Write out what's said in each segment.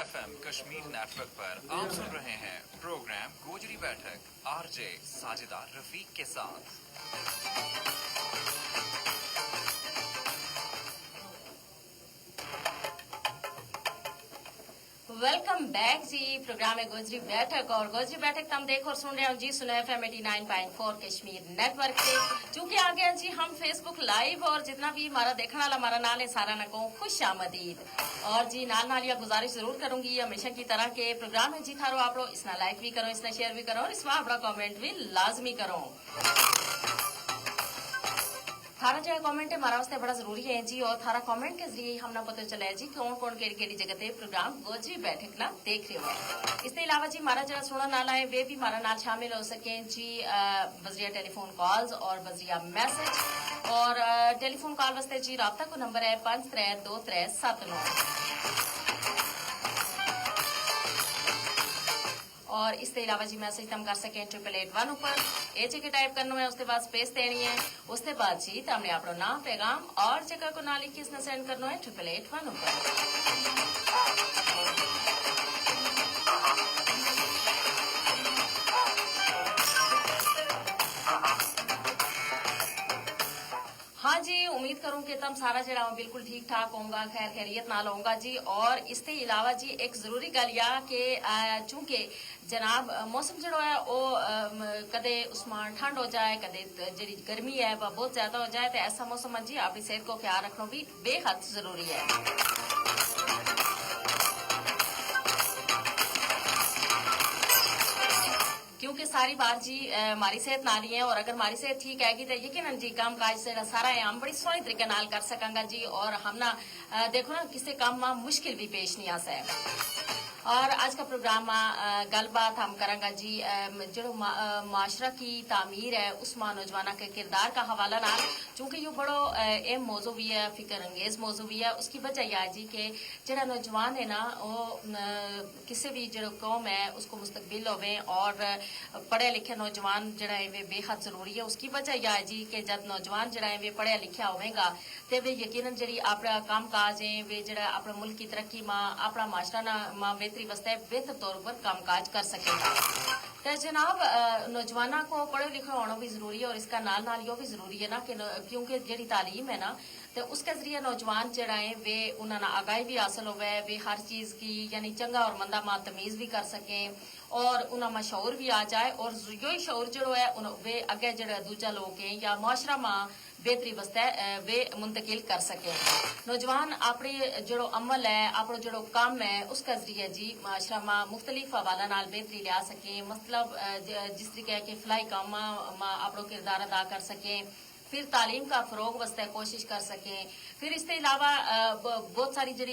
FM Kashmir network पर आप सुन रहे हैं प्रोग्राम गोजरी बैठक आरजे साजिदा रफीक के साथ। वेलकम बैक जी। प्रोग्राम है गोजरी बैठक और गोजरी बैठक हम देख और सुन रहे हो जी सुनो FM 89.4 कश्मीर नेटवर्क से। चूंकि आ गया जी हम फेसबुक लाइव और जितना भी हमारा देखने वाला हमारा नाल है सारा ना को खुश आमदीद। और जी नाल यह गुजारिश जरूर करूंगी हमेशा की तरह के प्रोग्राम है जी थारो आप लोग इसना लाइक भी करो, इसना शेयर भी करो और इसमें अपना कॉमेंट भी लाजमी करो। थारा जो कमेंट है हमारा वास्ते बड़ा जरूरी है जी और थारा कमेंट के जरिए हमने पता चला है जी कौन कौन केड़ी जगह पे प्रोग्राम गोजरी बैठक ना देख रहे हो। इसके अलावा जी हमारा जो सुनने वाला है वे भी हमारा नाल शामिल हो सके जी बजरिया टेलीफोन कॉल्स और बजरिया मैसेज। और टेलीफोन कॉल वास्ते जी राब्ता को नंबर है 532379 और इसके अलावा जी मैसेज तम कर सकें 8881 ऊपर ए जगह टाइप करना है उसके बाद स्पेस देनी है उसके बाद जी तमने अपना नाम पैगाम और जगह को ना लिख के सेंड करना है 8881 ऊपर। हाँ जी उम्मीद करूं कि तम सारा जरा बिल्कुल ठीक ठाक होगा, खैर खैरियत नाल होगा जी। और इसके अलावा जी एक जरूरी गल या कि चूंकि जनाब मौसम जो है वो कदे उसमें ठंड हो जाए कदे जी गर्मी है वह बहुत ज्यादा हो जाए तो ऐसा मौसम जी अपनी सेहत को ख्याल रखना भी बेहद जरूरी है। क्योंकि सारी बात जी हमारी सेहत नाल ही है और अगर हमारी सेहत ठीक हैगी तो यकीनन जी काम काज से सारा है हम बड़ी सोहनी तरीके नाल कर सकांगा जी। और हम ना देखो ना किसी काम में मुश्किल भी पेश नहीं आ सके। और आज का प्रोग्राम गलबात हम करांगा जी जो माशरा की तामीर है उसमें नौजवाना के किरदार का हवाला ना चूंकि ये बड़ो अहम मौजू भी है, फिक्र अंगेज मौजू भी है। उसकी वजह यह है जी कि जरा नौजवान है ना वो किसी भी जो कौम है उसको मुस्तकबिल होवे और पढ़े लिखे नौजवान जरा है वे बेहद जरूरी है। उसकी वजह यह है जी कि जब नौजवान जरा है वे पढ़ा लिखा होगा तो वे यकीनन जी अपना काम काज है वे जरा अपने मुल्क की तरक्की में अपना माशरा ना बेहतरी वास्ते बेहतर तौर पर कामकाज कर सकेगा। तो जनाब नौजवाना को पढ़े लिखे होना भी जरूरी है और इसका नाल नाल यो भी जरूरी है ना कि क्योंकि जी तालीम है ना तो उसके जरिए नौजवान जरा है वे उन्होंने आगाही भी हासिल होवे वे हर चीज की यानी चंगा और मंदा मा तमीज भी कर सकें और उन्हें शऊर भी आ जाए और यही शऊर जो है वे अगे जो दूजा लोग हैं या मुआशरा में बेहतरी वास्ते वे मुंतकिल कर सके। नौजवान अपनी जो अमल है अपना जो काम है उसका जरिए जी मुआशरा में मुख्तलिफ हवाला नाल बेहतरी लिया सके। मतलब जिस तरीके के फलाई काम अपना किरदार अदा कर सके, फिर तालीम का फरोग वास्ते कोशिश कर सकें। फिर इसके अलावा बहुत सारी जी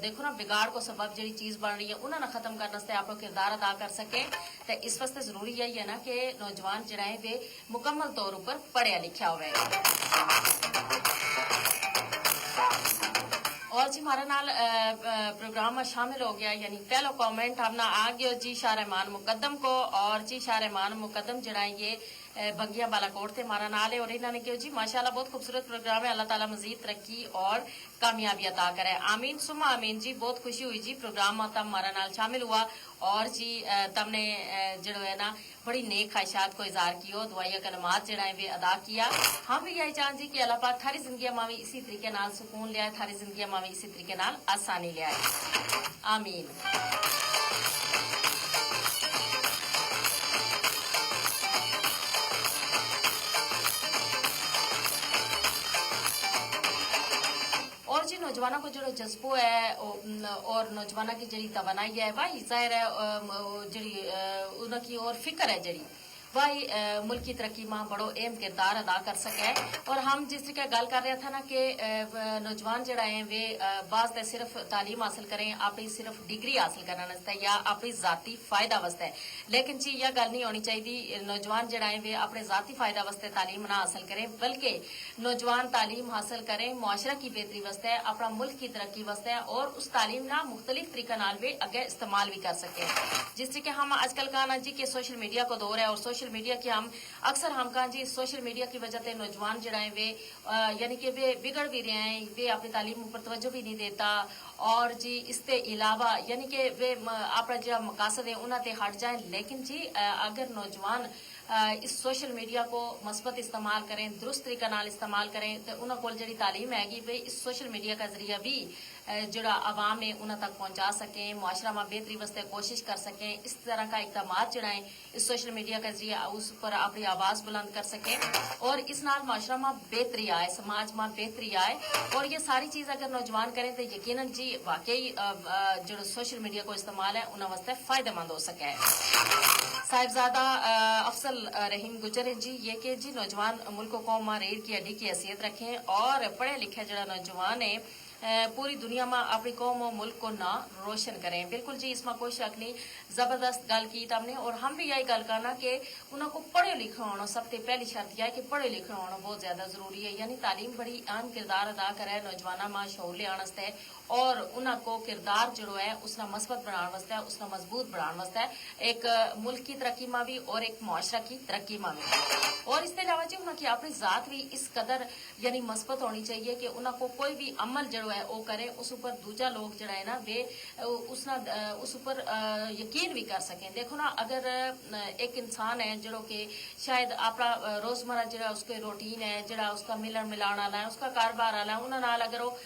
देखो ना बिगाड़ को सबब जी चीज बन रही है उन्होंने खत्म करने वास्ते अपना किरदार अदा कर सके। तो इस वास्ते जरूरी यही है ना कि नौजवान जरा है वे मुकम्मल तौर पर पढ़िया लिखा हुआ है। और जी हमारा नाल प्रोग्राम में शामिल हो गया यानी पहला कमेंट हमने आ गया जी शाहरमान मुकद्दम को। और जी शाहरमान मुकद्दम जरा ये बगिया बालाकोट थे हमारा नाल है और इन्होंने कहा जी माशाल्लाह बहुत खूबसूरत प्रोग्राम है, अल्लाह ताला मजीद तरक्की और कामयाबी अता करे, आमीन सुमा आमीन जी। बहुत खुशी हुई जी प्रोग्राम में तब हमारा नाल शामिल हुआ और जी तमने जो है ना बड़ी नेक ख्वाहिशात को इजहार किया, दुआया कलमात जरा है वे अदा किया। हम भी यही चाहते जी कि अल्लाह पाक थारी जिंदगी में भी इसी तरीके नाल सुकून लिया, थारी जिंदगी में भी इसी तरीके नाल आसानी लिया, आमीन। और जी नौजवानों को जो जज्बो है और नौजवानों की जी तवानाई है वही जाहिर है जी उनकी और फिक्र है जी वही मुल्क की तरक्की में बड़ो अहम किरदार अदा कर सके। और हम जिस तरीके गल कर रहे थे ना कि नौजवान जरा है वे वास्ते सिर्फ तालीम हासिल करें अपनी सिर्फ डिग्री हासिल करने वास्ते या अपनी जाती फायदा वास्ते, लेकिन जी यह गल नहीं होनी चाहिए। नौजवान जरा है वे अपने जाती फायदा वास्ते तालीम ना हासिल करें बल्कि नौजवान तालीम हासिल करें मुआशरा की बेहतरी वास्ते, अपना मुल्क की तरक्की वास्ते और उस तालीम ना मुख्तलिफ तरीका नाल वे अगे इस्तेमाल भी कर सके। जिस तरीके हम आजकल का ना जी के सोशल मीडिया को दौर है और सोशल सोशल मीडिया की हम अक्सर हम कहा जी सोशल मीडिया की वजह से नौजवान जड़ा है वे यानी कि वे बिगड़ भी रहे हैं, वे अपनी तालीम पर तवज्जो भी नहीं देता और जी इसके अलावा यानी कि वे अपना जो मकासद है उन्होंने हट जाए। लेकिन जी अगर नौजवान इस सोशल मीडिया को मस्बत इस्तेमाल करें, दुरुस्त तरीका नाल इस्तेमाल करें तो उन्होंने कोल जी तालीम हैगी वे इस सोशल मीडिया का जरिया भी जोड़ा आवाम है उन्होंने तक पहुंचा सकें, मुआशरा में बेहतरी वास्ते कोशिश कर सकें। इस तरह का इकदाम जोड़ा है इस सोशल मीडिया का जरिया उस पर अपनी आवाज बुलंद कर सकें और इस नाल मुआशरा में बेहतरी आए, समाज में बेहतरी आए। और ये सारी चीज अगर नौजवान करें तो यकीनन जी वाकई जो सोशल मीडिया को इस्तेमाल है उन्होंने वास्ते फायदेमंद हो सके। साहिबजादा अफसल रहीम गुजर जी ये कि जी नौजवान मुल्क कौम में रीढ़ की हड्डी की हैसियत रखें और पढ़े लिखे जरा नौजवान है पूरी दुनिया में अपनी कौम और मुल्क को ना रोशन करें। बिल्कुल जी इसमें कोई शक नहीं, जबरदस्त गल की हमने और हम भी यही गल करना कि उनको पढ़े लिखे होना सबसे पहली शर्त यह है कि पढ़े लिखे होना बहुत ज्यादा जरूरी है। यानी तालीम बड़ी अहम किरदार अदा करे नौजवानों में शऊर लियाने वास्ते और उनको किरदार जो है उसना मस्बत बनाने वास्ते, उसना मजबूत बनाने वास्ते एक मुल्क की तरक्की में भी और एक मुआशरा की तरक्की में भी। और इसके अलावा जी उनकी अपनी जात भी इस कदर यानी मस्बत होनी चाहिए कि उनको कोई भी अमल जो है वो करे उस ऊपर दूजा लोग जड़ा है ना वे उस ऊपर यकीन भी कर सकें। देखो ना अगर एक इंसान है जो कि शायद अपना रोजमर्रा जो उसके रूटीन है जो उसका मिलन मिलाने वाला है, उसका कारोबार वाला है, उन्होंने अगर वो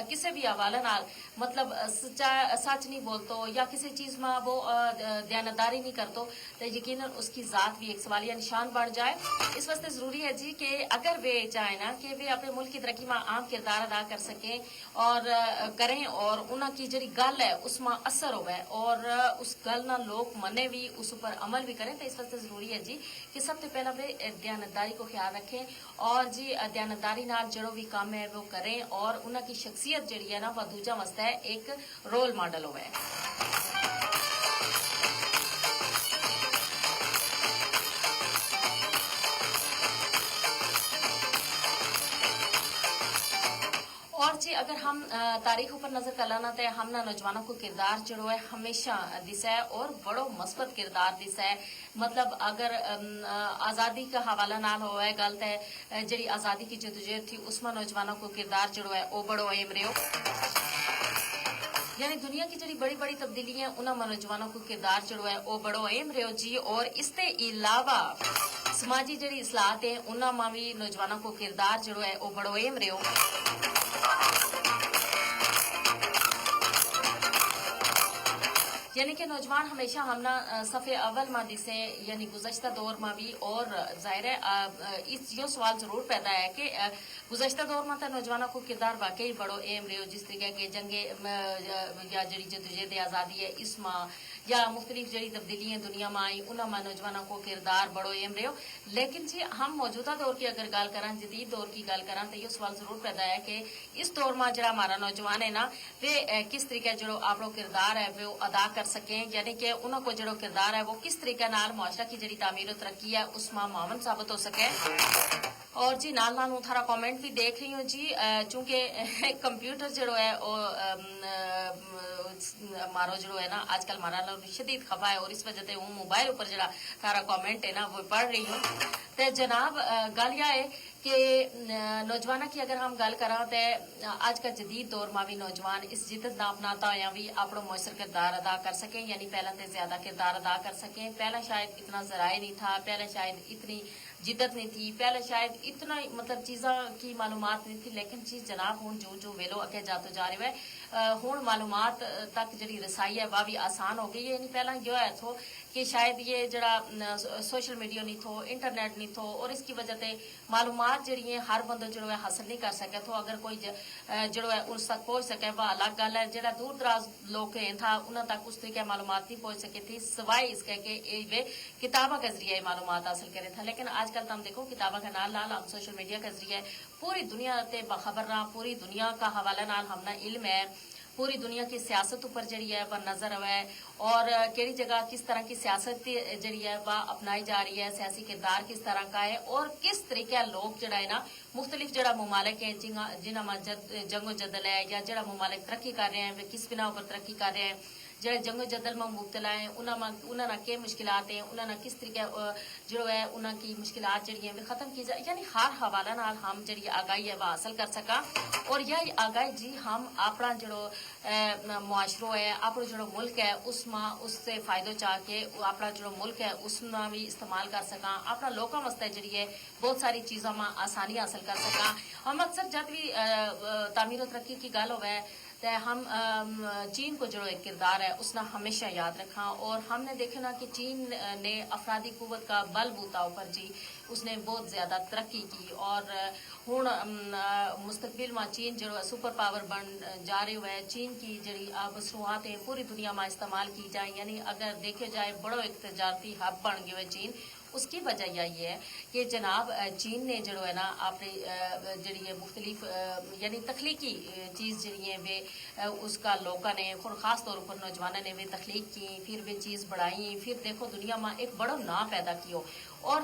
किसी भी हवाले नाल मतलब सच नहीं बोलते या किसी चीज में वो दयानतदारी नहीं करते तो यकीनन उसकी जात भी एक सवालिया निशान बन जाए। इस वास्ते जरूरी है जी कि अगर वे चाहे ना कि वे अपने मुल्क की तरक्की में आम किरदार अदा कर सकें और करें और उनकी जी गल है उसमें असर होवे और उस गल ना लोग मने भी उस ऊपर अमल भी करें। तो इस वास्ते जरूरी है जी कि सबसे पहला वे दयानतदारी को ख्याल रखें और जी दयानतदारी नाल जो भी काम है वो करें और उनकी शख्सियत जी है ना वह दूजा वास्ते एक रोल मॉडल होवे। और जी अगर हम तारीख ऊपर नजर कलाना तो हमना नौजवानों को किरदार जो है हमेशा दिसा है और बड़ो मस्बत किरदार दिसा है। मतलब अगर आजादी का हवाला नाल हो है गलत है जी आजादी की जदोजहद थी उसमें नौजवानों को किरदार जो है वो बड़ो अहम रहो। यानी दुनिया की जी बड़ी बड़ी तब्दीलियां उन्होंने नौजवानों को किरदार जो है वो बड़ो अहम रहो जी। और इसके अलावा समाजी जी इसलाहत है उन्होंने भी नौजवानों को किरदार जो है वो बड़ो अहम रहो। यानी कि नौजवान हमेशा हमना सफ़े अव्वल में दिसे यानी गुज़श्ता दौर में भी। और जाहिर है इस यो सवाल जरूर पैदा है कि गुज़श्ता दौर में तो नौजवानों को किरदार वाकई बड़ो अहम रहो जिस तरीके के जंगे या जी जदोजहद आज़ादी है इसमें या मुख्तलिफ जी तब्दीलियां दुनिया में आई उन्होंने नौजवानों को किरदार बड़ो अहम रहो। लेकिन जी हम मौजूदा दौर की अगर गल करें जदीद दौर की गल करें तो ये सवाल जरूर पैदा है कि इस दौर में जो हमारा नौजवान है ना वे किस तरीके जो अपना किरदार है वो अदा कर सकें। यानी कि उनको जो किरदार है वो किस तरीके नाल मुआशरा की जी तामीर और तरक्की है उसमें मावन साबित हो सके। और जी नाल नाल थारा कमेंट भी देख रही हूँ जी चूंकि कंप्यूटर जो है वो मारो जो है ना आजकल मारा शदीद खफा है और इस वजह से हूँ मोबाइल ऊपर जरा थारा कमेंट है ना वो पढ़ रही हूँ। तो जनाब गल यह है कि नौजवानों की अगर हम गल करा तो आज का जदीद दौर में भी नौजवान इस जिद्दत ना अपनाता हुआ भी अपना मुयसर किरदार अदा कर सकें। यानी पहला तो ज्यादा किरदार अदा कर सकें। पहला शायद इतना जराए नहीं था, पहले शायद इतनी जिद्दत नहीं थी, पहले शायद इतना मतलब चीज़ों की मालूमात नहीं थी। लेकिन चीज जनाब हूँ जो वेलो अगे जाते जा रहे है हूँ मालूमात तक जी रसाई है वह भी आसान हो गई है। यानी पहला यो है थो कि शायद ये जरा सोशल मीडिया नहीं थो, इंटरनेट नहीं थो और इसकी वजह से मालूमात जी हर बंदो जो है हासिल नहीं कर सके थो। अगर कोई जो है उस तक पहुंच सके वह अलग गल है। जो दूर दराज लोग था उन्होंने तक उस तरीके मालूमात नहीं पहुंच सकी थी सिवाय इसके कि वे किताबों के जरिए मालूमात हासिल करे था। लेकिन आजकल तो हम देखो किताबों के नाल नाल हम सोशल मीडिया के जरिए पूरी दुनिया से बखबर रहा, पूरी दुनिया का हवाला नाल हमने इल्म है, पूरी दुनिया की सियासत ऊपर जी है वह नजर है और केड़ी जगह किस तरह की सियासत जी है वह अपनाई जा रही है, सियासी किरदार किस तरह का है और किस तरीके लोग जड़ा है ना मुख्तलिफ जड़ा ममालिक है जिन्होंने जंगो जदल है या जड़ा ममालिक तरक्की कर रहे हैं वे किस बिना पर तरक्की कर रहे हैं। ਜਿਹੜੇ ਜੰਗੋ ਜਦਲ में मुबतला है उन्होंने के मुश्किलात हैं उन्होंने किस तरीके जो है उन्होंने की मुश्किलात जी भी खत्म की जाए यानी हर हवाले नाल हम जी आगाही है वह हासिल कर सका और यह आगाही जी हम अपना जो मुआशरो है अपना जो मुल्क है उससे फायदो चाह के अपना जो मुल्क है उसमें भी इस्तेमाल कर सका अपना लोगों वास्ते जी है बहुत सारी चीज़ों में आसानी हासिल कर सका हम अक्सर जब भी तामीर और तरक्की की गल होवे तो हम चीन को जो एक किरदार है उसने हमेशा याद रखा और हमने देखा ना कि चीन ने अफरादी कुव्वत का बलबूता ऊपर जी उसने बहुत ज़्यादा तरक्की की और हुण मुस्तकबिल में चीन जो सुपर पावर बन जा रही है चीन की जी मसनूआतें पूरी दुनिया में इस्तेमाल की जाए यानी अगर देखे जाए बड़ो एक तजारती हब बन गए चीन उसकी वजह यही है कि जनाब चीन ने जो है ना अपनी जी मुख्तलिफ यानी तख्लीकी चीज़ जी है वे उसका लोगों ने और ख़ास तौर पर नौजवानों ने वे तख्लीक की फिर वे चीज़ बढ़ाई फिर देखो दुनिया में एक बड़ा ना पैदा किया और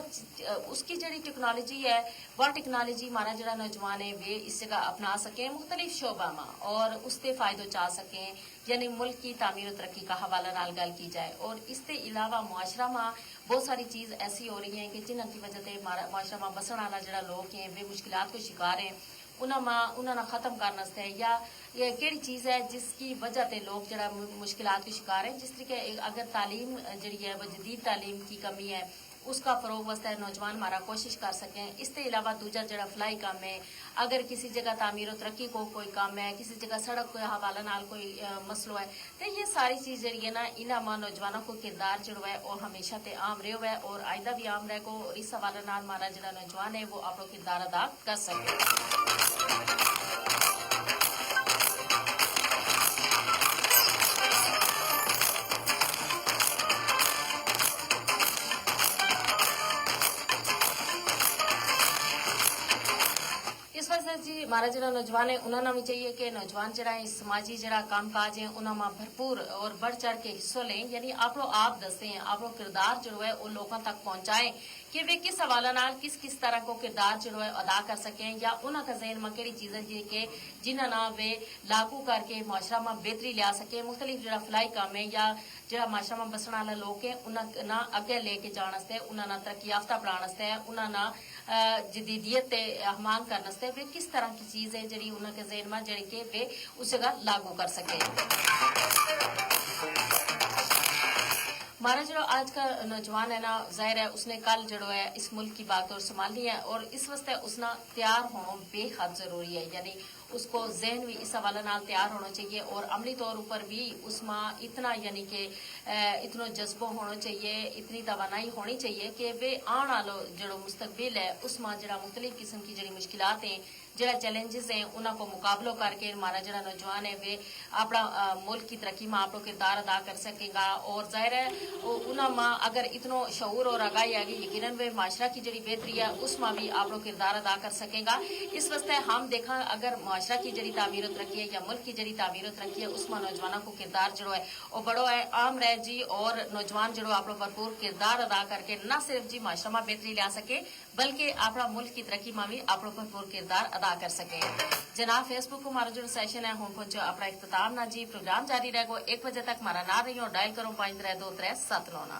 उसकी जी टेक्नोलॉजी है वह टेक्नोलॉजी हमारा जरा नौजवान है वे इस जगह अपना सकें मुख्तलिफ शोबा में और उससे फ़ायदो चाह सकें यानी मुल्क की तामीर और तरक्की का हवाला नाल गल की जाए और इसके अलावा मुआशरा में बहुत सारी चीज़ ऐसी हो रही हैं कि जिन्हों की वजह से मुआशरा में बसन वाला जरा लोग हैं वे मुश्किलात को शिकार हैं उन्होंने ख़त्म करने या केड़ी चीज़ है जिसकी वजह से लोग जरा मुश्किलात के शिकार हैं जिस तरीके अगर तालीम जी है वो जदीद तालीम की कमी है उसका फरोग वास्ते नौजवान हमारा कोशिश कर सकें इसके अलावा दूजा जरा फलाई काम है अगर किसी जगह तामीर और तरक्की को कोई काम है किसी जगह सड़क के हवाले नाल कोई मसलो है तो ये सारी चीज़ जी है ना इन्होंने नौजवानों को किरदार जो है वो हमेशा ते आम रहो है और आइंदा भी आम रहेगा और इस हवाले नाल हमारा जरा नौजवान है वो अपना किरदार अदा कर सके जी हमारा जरा नौजवान है उन्होंने भी चाहिए कि नौजवान जरा समाजी जरा काम काज है उन्होंने भरपूर और बढ़ चढ़ के हिस्सों लें यानी आप दसें आप किरदार जो है वो लोगों तक पहुंचाएं कि वे किस हवाला नाल किस तरह को किरदार जो है अदा कर सकें या उन्होंने जहन में कई चीज़ें जी के जिन्होंने वे लागू करके मुआशरा में बेहतरी लिया सके मुख्तलिफ जरा फलाई काम है या जरा मुआशरा में बसने वाले लोग हैं उन्होंने अगे लेके जाने उन्होंने तरक्की याफ्ता बनाने उन्होंने जदीदियत मांग करने वे किस तरह की चीज़ है जी उन्होंने जहन में जी के वे उस जगह लागू कर सके हमारा जो आज का नौजवान है ना जाहिर है उसने कल जो है इस मुल्क की बात और संभालनी है और इस वास्ते उसना तैयार होना बेहद जरूरी है यानी उसको जहन भी इस हवाले नाल तैयार होना चाहिए और अमली तौर पर भी उसमें इतना यानी कि इतना जज्बा होना चाहिए इतनी तवानाई होनी चाहिए कि वे आने वाला जो मुस्तकबिल है उसमें जरा मुख्तलिफ किस्म की जड़ी मुश्किलात हैं जरा चैलेंजेस हैं उनको मुकाबलो करके हमारा जरा नौजवान है वे अपना मुल्क की तरक्की में आप किरदार अदा कर सकेगा और जाहिर है उन्होंने अगर इतनो शऊर और आगाही आगे यकीनन वे माशरा की जड़ी बेहतरी है उसमें भी आप किरदार अदा कर सकेगा इस वास्ते हम देखा अगर माशरा की जड़ी तामीर तरक्की है या मुल्क की जड़ी तामीर तरक्की है उसमें नौजवानों को किरदार जो है वो बड़ो है आम रह जी और नौजवान जो आप भरपूर किरदार अदा करके न सिर्फ जी माशरा में बेहतरी ला सके बल्कि अपना मुल्क की तरक्की में भी आप भरपूर किरदार अदा कर सके जनाब फेसबुक को हमारा जो सेशन है हम पहुंचो अपना इख्तिताम ना जी प्रोग्राम जारी रहेगा 1 बजे तक हमारा ना रही और डायल करो 532379